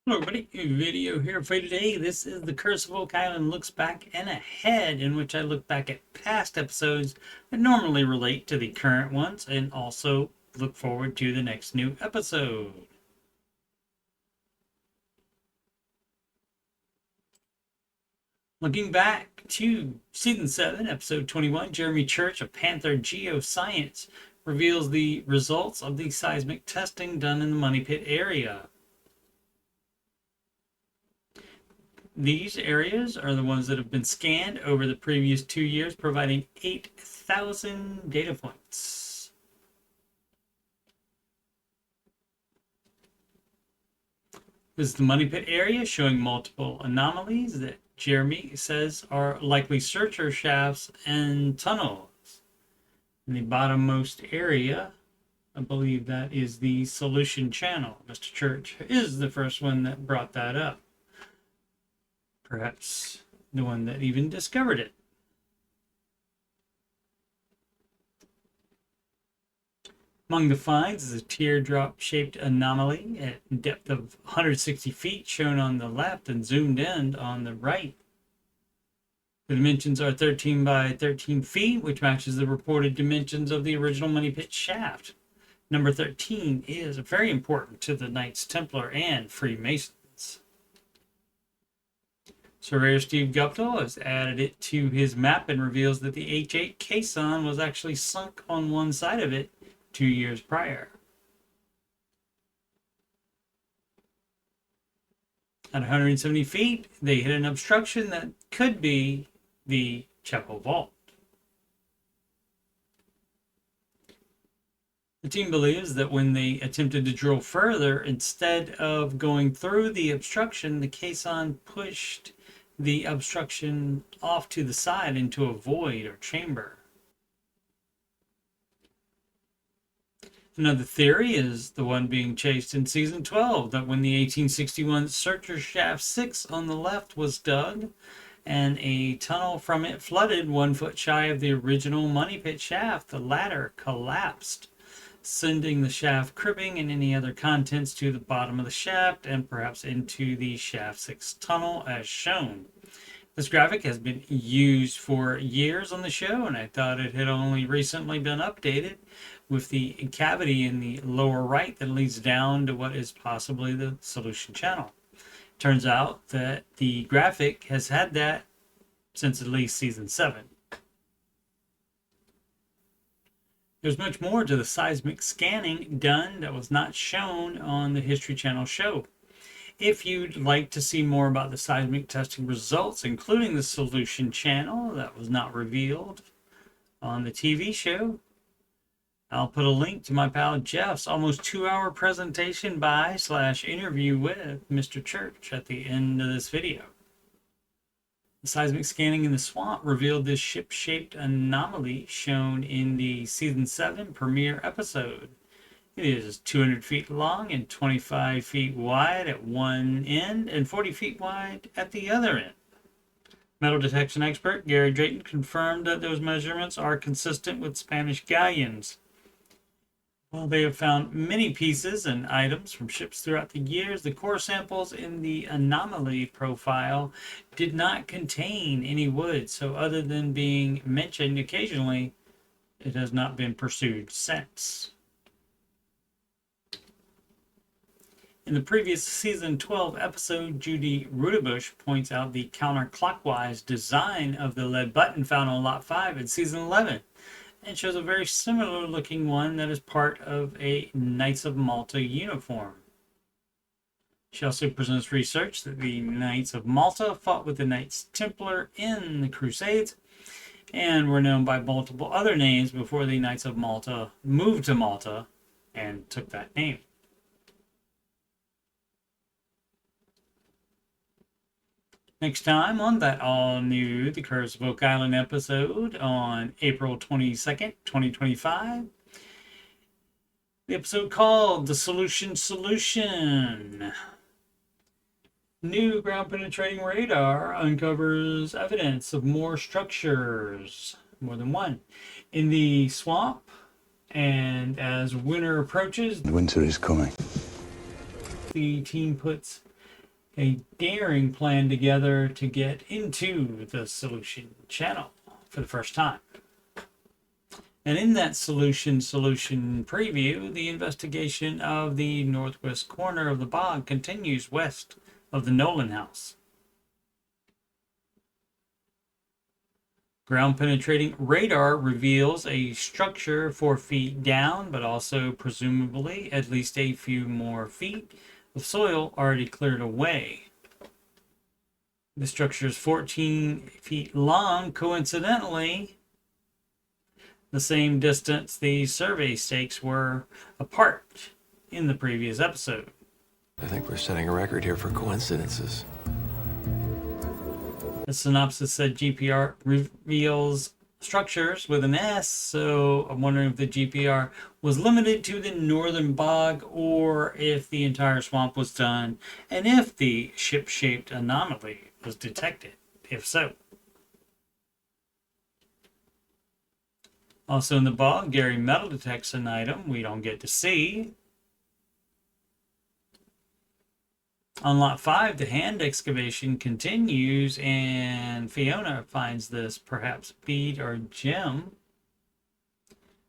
Hello everybody, video here for you today. This is the Curse of Oak Island looks back and ahead, in which I look back at past episodes that normally relate to the current ones and also look forward to the next new episode. Looking back to Season 7, Episode 21, Jeremy Church of Panther Geoscience reveals the results of the seismic testing done in the Money Pit area. These areas are the ones that have been scanned over the previous 2 years, providing 8,000 data points. This is the Money Pit area, showing multiple anomalies that Jeremy says are likely searcher shafts and tunnels. In the bottommost area, I believe that is the solution channel. Mr. Church is the first one that brought that up. Perhaps the one that even discovered it. Among the finds is a teardrop-shaped anomaly at a depth of 160 feet, shown on the left and zoomed in on the right. The dimensions are 13 by 13 feet, which matches the reported dimensions of the original Money Pit shaft. Number 13 is very important to the Knights Templar and Freemasons. Surveyor Steve Guptill has added it to his map and reveals that the H8 caisson was actually sunk on one side of it 2 years prior. At 170 feet, they hit an obstruction that could be the chapel vault. The team believes that when they attempted to drill further, instead of going through the obstruction, the caisson pushed the obstruction off to the side into a void or chamber. Another theory is the one being chased in Season 12, that when the 1861 Searcher Shaft 6 on the left was dug, and a tunnel from it flooded 1 foot shy of the original Money Pit shaft, the latter collapsed, sending the shaft cribbing and any other contents to the bottom of the shaft and perhaps into the shaft 6 tunnel as shown. This graphic has been used for years on the show, and I thought it had only recently been updated with the cavity in the lower right that leads down to what is possibly the solution channel. Turns out that the graphic has had that since at least Season 7. There's much more to the seismic scanning done that was not shown on the History Channel show. If you'd like to see more about the seismic testing results, including the solution channel that was not revealed on the TV show, I'll put a link to my pal Jeff's almost 2-hour presentation by/interview with Mr. Church at the end of this video. The seismic scanning in the swamp revealed this ship-shaped anomaly shown in the Season 7 premiere episode. It is 200 feet long and 25 feet wide at one end and 40 feet wide at the other end. Metal detection expert Gary Drayton confirmed that those measurements are consistent with Spanish galleons. While they have found many pieces and items from ships throughout the years, the core samples in the anomaly profile did not contain any wood, so other than being mentioned occasionally, it has not been pursued since. In the previous Season 12 episode, Judy Rudebush points out the counterclockwise design of the lead button found on Lot 5 in Season 11, and shows a very similar looking one that is part of a Knights of Malta uniform. She also presents research that the Knights of Malta fought with the Knights Templar in the Crusades and were known by multiple other names before the Knights of Malta moved to Malta and took that name. Next time on that all-new The Curse of Oak Island episode on April 22nd, 2025. The episode called The Solution. New ground-penetrating radar uncovers evidence of more structures, more than one, in the swamp. And as winter approaches, winter is coming. the team puts a daring plan together to get into the solution channel for the first time. And in that solution preview, the investigation of the northwest corner of the bog continues west of the Nolan house. Ground-penetrating radar reveals a structure 4 feet down, but also presumably at least a few more feet of soil already cleared away. The structure is 14 feet long, coincidentally the same distance the survey stakes were apart in the previous episode. I think we're setting a record here for coincidences. The synopsis said GPR reveals structures with an S, so I'm wondering if the GPR was limited to the northern bog or if the entire swamp was done, and if the ship-shaped anomaly was detected, if so. Also in the bog, Gary metal detects an item we don't get to see. On lot 5, the hand excavation continues, and Fiona finds this perhaps bead or gem.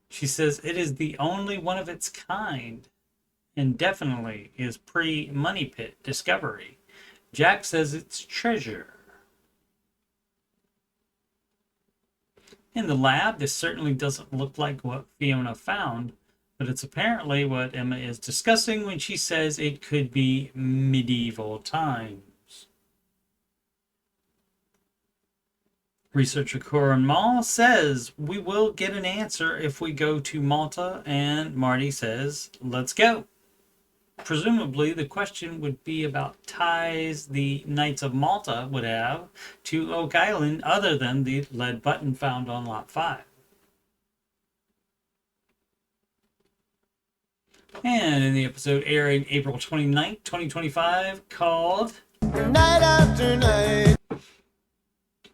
She says it is the only one of its kind, and definitely is pre-Money Pit discovery. Jack says it's treasure. In the lab, this certainly doesn't look like what Fiona found, but it's apparently what Emma is discussing when she says it could be medieval times. Researcher Corin Mall says we will get an answer if we go to Malta, and Marty says, let's go. Presumably, the question would be about ties the Knights of Malta would have to Oak Island other than the lead button found on Lot 5. And in the episode airing April 29th, 2025, called Night After Night,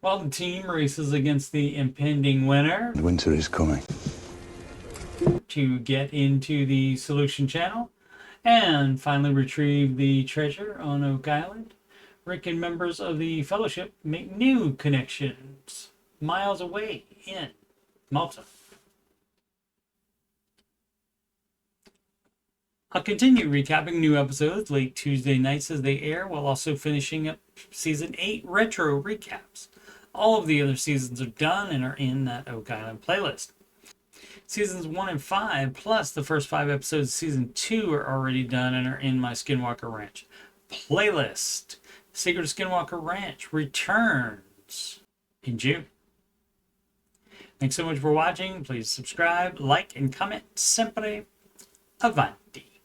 while the team races against the impending winter, winter is coming, to get into the solution channel and finally retrieve the treasure on Oak Island, Rick and members of the Fellowship make new connections miles away in Malta. I'll continue recapping new episodes late Tuesday nights as they air, while also finishing up Season 8 retro recaps. All of the other seasons are done and are in that Oak Island playlist. Seasons 1 and 5, plus the first 5 episodes of Season 2 are already done and are in my Skinwalker Ranch playlist. Secret of Skinwalker Ranch returns in June. Thanks so much for watching. Please subscribe, like, and comment. Sempre avanti.